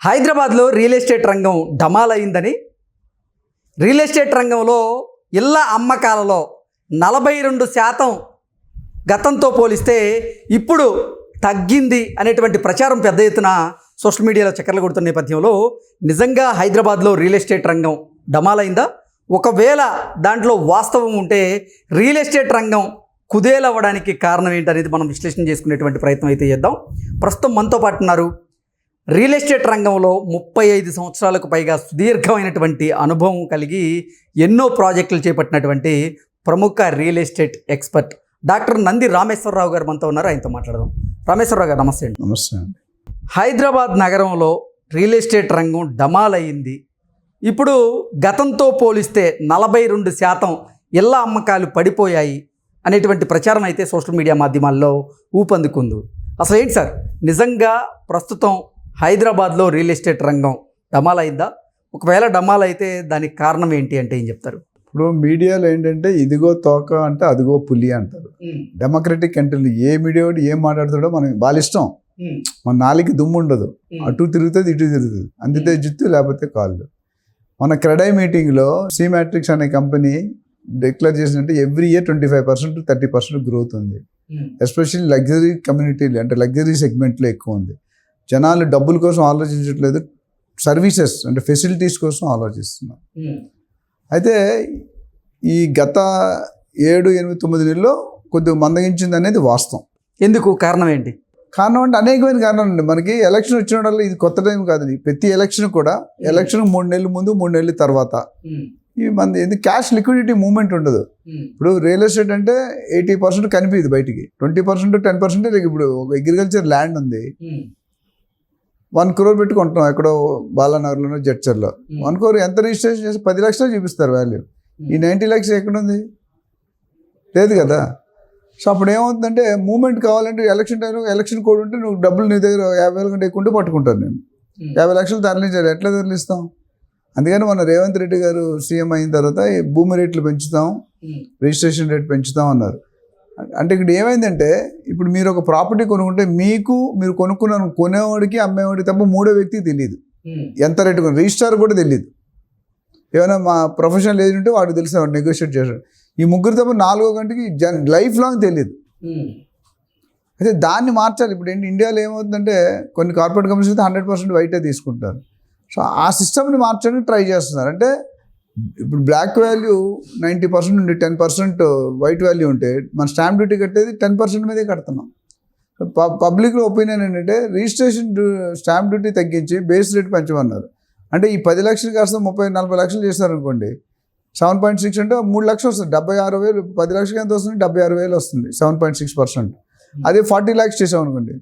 హైదరాబాద్లో real estate రంగం డమాలైందని, real estate రంగంలో ఇళ్ల అమ్మకాలలో 42% గతంతో పోలిస్తే ఇప్పుడు తగ్గింది అనేటువంటి ప్రచారం పెద్ద ఎత్తున సోషల్ మీడియాలో చక్కర్లు కొడుతున్న నేపథ్యంలో నిజంగా హైదరాబాద్లో రియల్ ఎస్టేట్ రంగం డమాలైందా? ఒకవేళ దాంట్లో వాస్తవం ఉంటే రియల్ ఎస్టేట్ రంగం కుదేలవ్వడానికి కారణం ఏంటనేది మనం విశ్లేషణ చేసుకునేటువంటి ప్రయత్నం అయితే చేద్దాం. ప్రస్తుతం మనతో పాటు ఉన్నారు రియల్ ఎస్టేట్ రంగంలో 35 సంవత్సరాలకు పైగా సుదీర్ఘమైనటువంటి అనుభవం కలిగి ఎన్నో ప్రాజెక్టులు చేపట్టినటువంటి ప్రముఖ real estate expert doctor Nandi Rameshwar Rao గారు మనతో ఉన్నారు. ఆయనతో మాట్లాడదాం. రామేశ్వరరావు గారు నమస్తే అండి. నమస్తే అండి. హైదరాబాద్ నగరంలో రియల్ ఎస్టేట్ రంగం డమాలయ్యింది. ఇప్పుడు గతంతో పోలిస్తే 42% ఇళ్ల అమ్మకాలు పడిపోయాయి అనేటువంటి ప్రచారం అయితే సోషల్ మీడియా మాధ్యమాల్లో ఊపందుకుంది. అసలు ఏంటి సార్, నిజంగా ప్రస్తుతం హైదరాబాద్లో రియల్ ఎస్టేట్ రంగం డమాలైందా? ఒకవేళ డమాల్ అయితే దానికి కారణం ఏంటి అంటే ఏం చెప్తారు? ఇప్పుడు మీడియాలో ఏంటంటే ఇదిగో తోక అంటే అదిగో పులి అంటారు. డెమోక్రటిక్ కంట్రీలు ఏ మీడియా వాడు ఏం మాట్లాడుతాడో మనకి బాగా ఇష్టం. మన నాలుగు దుమ్ము ఉండదు, అటు తిరుగుతుంది ఇటు తిరుగుతుంది, అందితే జుత్తు లేకపోతే కాళ్ళు. మన క్రెడై మీటింగ్లో మ్యాట్రిక్స్ అనే కంపెనీ డిక్లేర్ చేసినట్టు ఎవ్రీ ఇయర్ 25% to 30% గ్రోత్ ఉంది. ఎస్పెషల్లీ లగ్జరీ కమ్యూనిటీలు అంటే లగ్జరీ సెగ్మెంట్లో ఎక్కువ ఉంది. జనాలు డబ్బుల కోసం ఆలోచించట్లేదు, సర్వీసెస్ అంటే ఫెసిలిటీస్ కోసం ఆలోచిస్తున్నారు. అయితే ఈ గత 7, 8, 9 నెలల్లో కొద్దిగా మందగించింది అనేది వాస్తవం. ఎందుకు కారణం ఏంటి? కారణం అంటే అనేకమైన కారణాలు అండి. మనకి ఎలక్షన్ వచ్చిన వల్ల ఇది కొత్త టైం కాదు. ప్రతి ఎలక్షన్ కూడా ఎలక్షన్ 3 నెలల ముందు 3 నెలల తర్వాత ఈ మన ఇది క్యాష్ లిక్విడిటీ మూవ్మెంట్ ఉండదు. ఇప్పుడు రియల్ ఎస్టేట్ అంటే 80% కనిపించదు బయటికి, 20% to 10%. ఇప్పుడు ఒక అగ్రికల్చర్ ల్యాండ్ ఉంది, 1 crore పెట్టుకుంటున్నాం ఎక్కడో బాలానగర్లోనో జడ్చర్లో. 1 crore ఎంత రిజిస్ట్రేషన్ చేసి 10 లక్షలు చూపిస్తారు వాల్యూ. ఈ 90 lakhs ఎక్కడుంది? లేదు కదా. సో అప్పుడు ఏమవుతుందంటే మూవ్మెంట్ కావాలంటే ఎలక్షన్ టైంలో ఎలక్షన్ కోడ్ ఉంటే నువ్వు డబ్బులు నీ దగ్గర 50,000 కంటే ఎక్కువ ఉంటే పట్టుకుంటాను నేను. 50 లక్షలు తరలించాలి, ఎట్లా తరలిస్తాం? అందుకని మన రేవంత్ రెడ్డి గారు సీఎం అయిన తర్వాత ఈ భూమి రేట్లు పెంచుతాం, రిజిస్ట్రేషన్ రేట్ పెంచుతాం అన్నారు. అంటే ఇక్కడ ఏమైందంటే ఇప్పుడు మీరు ఒక ప్రాపర్టీ కొనుక్కుంటే మీరు కొనుక్కున్న కొనేవాడికి అమ్మేవాడికి తప్ప మూడో వ్యక్తికి తెలియదు ఎంత రేటు కొను. రిజిస్ట్రార్ కూడా తెలియదు. ఏమైనా మా ప్రొఫెషనల్ ఏజెంట్ ఉంటే వాడికి తెలిసిన వాడు నెగోషియేట్ చేశాడు. ఈ ముగ్గురు తప్ప 4వ గంటకి లైఫ్ లాంగ్ తెలియదు. అయితే దాన్ని మార్చాలి. ఇప్పుడు ఏంటి ఇండియాలో ఏమవుతుందంటే కొన్ని కార్పొరేట్ కంపెనీస్ అయితే 100% వైటే తీసుకుంటారు. సో ఆ సిస్టమ్ని మార్చడానికి ట్రై చేస్తున్నారు. అంటే ఇప్పుడు బ్లాక్ వాల్యూ 90% నుండి 10% వైట్ వాల్యూ ఉంటే మన స్టాంప్ డ్యూటీ కట్టేది 10% మీదే కడుతున్నాం. పబ్లిక్లో ఒపీనియన్ ఏంటంటే రిజిస్ట్రేషన్ స్టాంప్ డ్యూటీ తగ్గించి బేస్ రేట్ పెంచమన్నారు. అంటే ఈ 10 లక్షలు కాస్త 30-40 లక్షలు చేశారనుకోండి, 7.6 అంటే 3 లక్షలు వస్తుంది. 76,000 10 లక్షలకి ఎంత వస్తుంది? 76,000 వస్తుంది, 7.6%. అదే 40 lakhs చేసామనుకోండి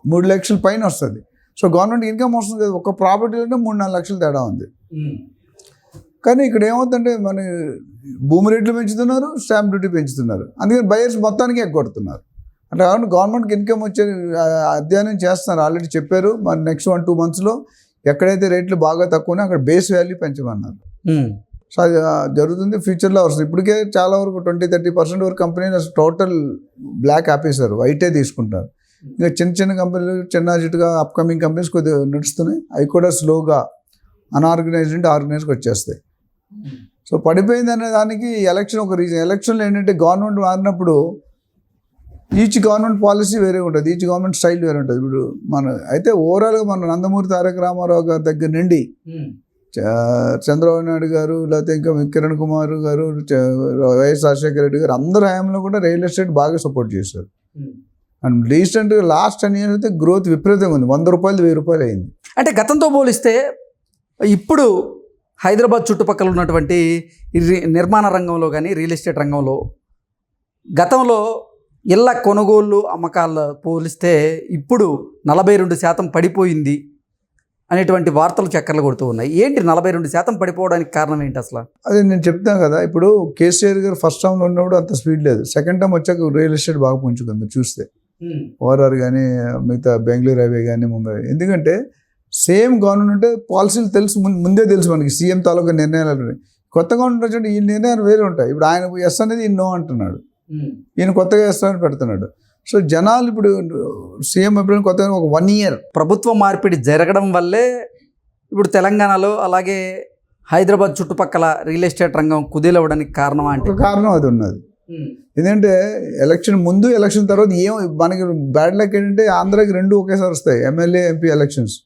3 లక్షల పైన వస్తుంది. సో గవర్నమెంట్ ఇన్కమ్ వస్తుంది కదా. ఒక ప్రాపర్టీలోనే 3-4 లక్షలు తేడా ఉంది. కానీ ఇక్కడ ఏమవుతుందంటే మన భూమి రేట్లు పెంచుతున్నారు, స్టాంప్ డ్యూటీ పెంచుతున్నారు. అందుకని బయర్స్ మొత్తానికి ఎగ్గొడుతున్నారు. అంటే కాబట్టి గవర్నమెంట్కి ఇన్కమ్ వచ్చే అధ్యయనం చేస్తున్నారు. ఆల్రెడీ చెప్పారు మన నెక్స్ట్ 1-2 monthsలో ఎక్కడైతే రేట్లు బాగా తక్కువనే అక్కడ బేస్ వాల్యూ పెంచమన్నారు. సో అది జరుగుతుంది, ఫ్యూచర్లో వస్తుంది. ఇప్పటికే చాలా వరకు 20-30% వరకు కంపెనీలు టోటల్ బ్లాక్ ఆపేశారు, వైటే తీసుకుంటారు. ఇంకా చిన్న కంపెనీలు చిన్న చిట్టుగా అప్కమింగ్ కంపెనీస్ కొద్దిగా నడుస్తున్నాయి. అవి కూడా స్లోగా అన్ఆర్గనైజ్డ్ అంటే ఆర్గనైజ్కి వచ్చేస్తాయి. సో పడిపోయింది అనే దానికి ఎలక్షన్ ఒక రీజన్. ఎలక్షన్లో ఏంటంటే గవర్నమెంట్ మారినప్పుడు ఈచ్ గవర్నమెంట్ పాలసీ వేరే ఉంటుంది, ఈచ్ గవర్నమెంట్ స్టైల్ వేరే ఉంటుంది. ఇప్పుడు అయితే ఓవరాల్గా మన నందమూరి తారక రామారావు గారి దగ్గర నుండి చంద్రబాబు నాయుడు గారు, లేకపోతే ఇంకా కిరణ్ కుమార్ గారు, వైఎస్ రాజశేఖర రెడ్డి గారు అందరూ హయాంలో కూడా రియల్ ఎస్టేట్ బాగా సపోర్ట్ చేశారు. అండ్ రీసెంట్గా లాస్ట్ 10 years అయితే గ్రోత్ విపరీతంగా ఉంది. 100 రూపాయలు 1000 రూపాయలు అయింది. అంటే గతంతో పోలిస్తే ఇప్పుడు హైదరాబాద్ చుట్టుపక్కల ఉన్నటువంటి నిర్మాణ రంగంలో కానీ రియల్ ఎస్టేట్ రంగంలో గతంలో ఇళ్ళ కొనుగోళ్ళు అమ్మకాలు పోలిస్తే ఇప్పుడు 42% పడిపోయింది అనేటువంటి వార్తలు చక్కర్లు కొడుతూ ఉన్నాయి. ఏంటి 42% పడిపోవడానికి కారణం ఏంటి అసలు? అదే నేను చెప్తాను కదా. ఇప్పుడు కేసీఆర్ గారు ఫస్ట్ టైంలో ఉన్నప్పుడు అంత స్పీడ్ లేదు, సెకండ్ టైం వచ్చాక రియల్ ఎస్టేట్ బాగా పుంజుకుంది. మీరు చూస్తే ఓఆర్ఆర్ కానీ మిగతా బెంగళూరు హైవే కానీ ముంబై. ఎందుకంటే సేమ్ గవర్నమెంట్ పాలసీలు తెలుసు, ముందే తెలుసు మనకి సీఎం తాలూకా నిర్ణయాలు. కొత్త గవర్నమెంట్ వచ్చి ఈ నిర్ణయాలు వేరే ఉంటాయి. ఇప్పుడు ఆయన ఎస్ అనేది ఈయన నో అంటున్నాడు, ఈయన కొత్తగా ఎస్ అని పెడుతున్నాడు. సో జనాలు ఇప్పుడు సీఎం ఎప్పుడైనా కొత్తగా ఒక 1 year ప్రభుత్వ మార్పిడి జరగడం వల్లే ఇప్పుడు తెలంగాణలో అలాగే హైదరాబాద్ చుట్టుపక్కల రియల్ ఎస్టేట్ రంగం కుదేలవడానికి కారణం అంటే ఒక కారణం అది ఉన్నది. ఎందుకంటే ఎలక్షన్ ముందు ఎలక్షన్ తర్వాత మనకి బ్యాడ్ లక్ ఏంటంటే ఆంధ్రాకి 2 ఒకేసారి వస్తాయి, MLA MP elections,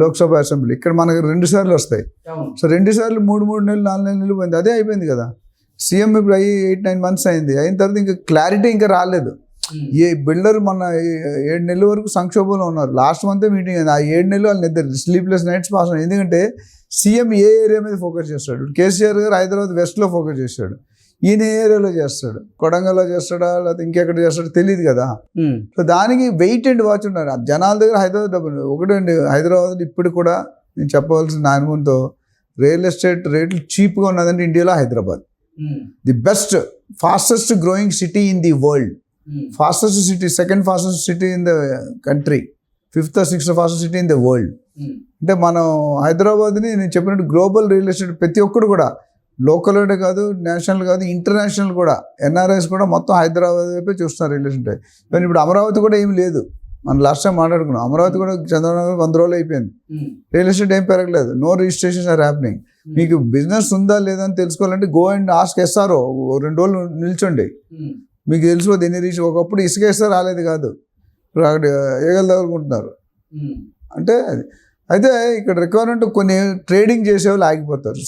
Lok Sabha assembly. ఇక్కడ మనకి 2 సార్లు వస్తాయి. సో 2 సార్లు 3 నెలలు 4 నెలలు పోయింది, అదే అయిపోయింది కదా. సీఎం ఇప్పుడు 8-9 months అయింది. అయిన తర్వాత ఇంకా క్లారిటీ ఇంకా రాలేదు. ఏ బిల్డర్ మన 7 నెలల వరకు సంక్షోభంలో ఉన్నారు. లాస్ట్ మంతే మీటింగ్ అయింది. ఆ 7 నెలలు వాళ్ళు నిద్ర స్లీప్లెస్ నైట్స్ పాస్ అయ్యాయి. ఎందుకంటే సీఎం ఏ ఏరియా మీద ఫోకస్ చేస్తాడు. కేసీఆర్ గారు హైదరాబాద్ వెస్ట్లో ఫోకస్ చేస్తాడు, ఈయన ఏ ఏరియాలో చేస్తాడు, కొడంగల్లో చేస్తాడా లేకపోతే ఇంకెక్కడ చేస్తాడో తెలియదు కదా. సో దానికి వెయిట్ అండ్ వాచ్ ఉన్నారు జనాల దగ్గర. హైదరాబాద్ డబ్బులు ఒకటండి, హైదరాబాద్ ఇప్పుడు కూడా నేను చెప్పవలసిన అనుభవంతో రియల్ ఎస్టేట్ రేట్లు చీప్గా ఉన్నదంటే ఇండియాలో Hyderabad the best fastest growing city in the world. Fastest city, second fastest city in the country, 5th or 6th fastest city in the world. అంటే మనం హైదరాబాద్ని నేను చెప్పినట్టు గ్లోబల్ రియల్ ఎస్టేట్ ప్రతి ఒక్కరు కూడా, లోకల్ అంటే కాదు, నేషనల్ కాదు, ఇంటర్నేషనల్ కూడా, ఎన్ఆర్ఐస్ కూడా మొత్తం హైదరాబాద్ వైపే చూస్తున్నారు రియల్ ఎస్టేట్. కానీ ఇప్పుడు అమరావతి కూడా ఏమి లేదు. మనం లాస్ట్ టైం మాట్లాడుకున్నాం, అమరావతి కూడా చంద్రబాబు 100 రోజులు అయిపోయింది, రియల్ ఎస్టేట్ ఏం పెరగలేదు, నో రిజిస్ట్రేషన్స్ ఆర్ హ్యాపెనింగ్. మీకు బిజినెస్ ఉందా లేదా అని తెలుసుకోవాలంటే గో అండ్ ఆస్క్ ఎస్ఆర్ఓ, 2 రోజులు నిల్చోండి, మీకు తెలిసిపోతే ఎన్ని రీచ్. ఒకప్పుడు ఇసుక ఇస్తే రాలేదు కాదు, ఇప్పుడు అక్కడ ఏగలు తగులుకుంటున్నారు. అంటే అయితే ఇక్కడ రిక్వైర్మెంట్ కొన్ని ట్రేడింగ్ చేసేవాళ్ళు ఆగిపోతారు.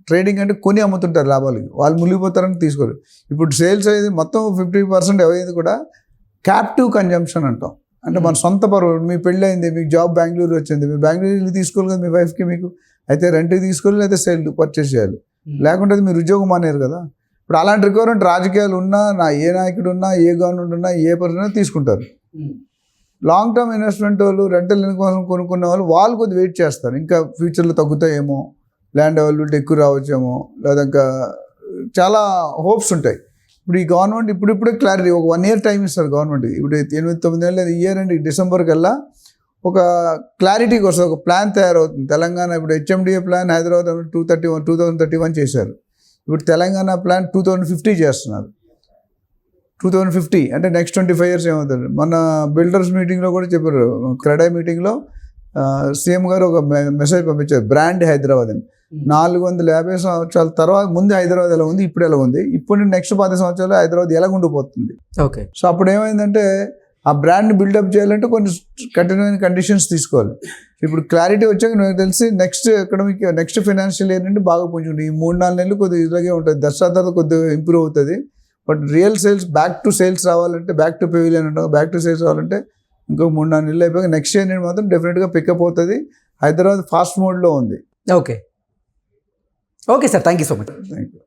ట్రేడింగ్ అంటే కొని అమ్ముతుంటారు లాభాలకి, వాళ్ళు మునిగిపోతారని తీసుకోరు. ఇప్పుడు సేల్స్ అయ్యేది మొత్తం 50% అయ్యేది కూడా క్యాప్టివ్ కన్జంప్షన్ అంటాం. అంటే మన సొంత పరువు, మీ పెళ్ళి అయింది, మీకు జాబ్ బెంగళూరు వచ్చింది, మీరు బెంగళూరు తీసుకోవాలి కదా మీ వైఫ్కి, మీకు అయితే రెంట్కి తీసుకోవాలి లేదా సేల్ పర్చేస్ చేయాలి, లేకుంటే మీరు ఉద్యోగం మానేరు కదా. ఇప్పుడు అలాంటి రిక్వైర్మెంట్ రాజకీయాలు ఉన్నా, ఏ నాయకుడు ఉన్నా, ఏ గవర్నమెంట్ ఉన్నా, ఏ పర్సన్ తీసుకుంటారు. లాంగ్ టర్మ్ ఇన్వెస్ట్మెంట్ వాళ్ళు, రెంటల్ ఇన్కమ్ కొనుక్కున్న వాళ్ళు కొద్దిగా వెయిట్ చేస్తారు, ఇంకా ఫ్యూచర్లో తగ్గుతాయేమో, ల్యాండ్ అవైలబిలిటీ ఎక్కువ రావచ్చేమో, లేదా ఇంకా చాలా హోప్స్ ఉంటాయి. ఇప్పుడు ఈ గవర్నమెంట్ ఇప్పుడిప్పుడే క్లారిటీ, ఒక 1 year టైం ఇస్తారు గవర్నమెంట్. ఇప్పుడు 8-9 నెలలు ఇయర్ అండ్ డిసెంబర్ కల్లా ఒక క్లారిటీకి వస్తుంది, ఒక ప్లాన్ తయారవుతుంది. తెలంగాణ ఇప్పుడు హెచ్ఎండిఏ ప్లాన్ హైదరాబాద్ 2031 చేశారు. ఇప్పుడు తెలంగాణ ప్లాన్ 2050 చేస్తున్నారు. 2050 అంటే నెక్స్ట్ 25 years ఏమవుతుంది. మన బిల్డర్స్ మీటింగ్లో కూడా చెప్పారు, క్రెడాయ్ మీటింగ్లో సీఎం గారు ఒక మెసేజ్ పంపించారు, బ్రాండ్ హైదరాబాద్ అని. 450 సంవత్సరాల తర్వాత ముందు హైదరాబాద్ ఎలా ఉంది, ఇప్పుడు ఎలా ఉంది, ఇప్పుడు నెక్స్ట్ 10 సంవత్సరాలు హైదరాబాద్ ఎలా ఉండిపోతుంది. ఓకే. సో అప్పుడు ఏమైందంటే ఆ బ్రాండ్ బిల్డప్ చేయాలంటే కొన్ని కఠినమైన కండిషన్స్ తీసుకోవాలి. ఇప్పుడు క్లారిటీ వచ్చాక నాకు తెలిసి నెక్స్ట్ ఫైనాన్షియల్ ఇయర్ నుండి బాగా పుంజుంటుంది. ఈ 3-4 నెలలు కొద్దిగా ఇలాగే ఉంటుంది, దసరా తర్వాత కొద్దిగా ఇంప్రూవ్ అవుతుంది. But real sales back to sales రావాలంటే, బ్యాక్ టు పెవిలియన్ అంటాం, బ్యాక్ టు సేల్స్ రావాలంటే ఇంకో 3-4 నెలలు అయిపోయాక నెక్స్ట్ ఇయర్ నుండి మాత్రం డెఫినెట్గా పికప్ అవుతుంది. హైదరాబాద్ ఫాస్ట్ మోడ్లో ఉంది. Okay sir, thank you so much. Thank you.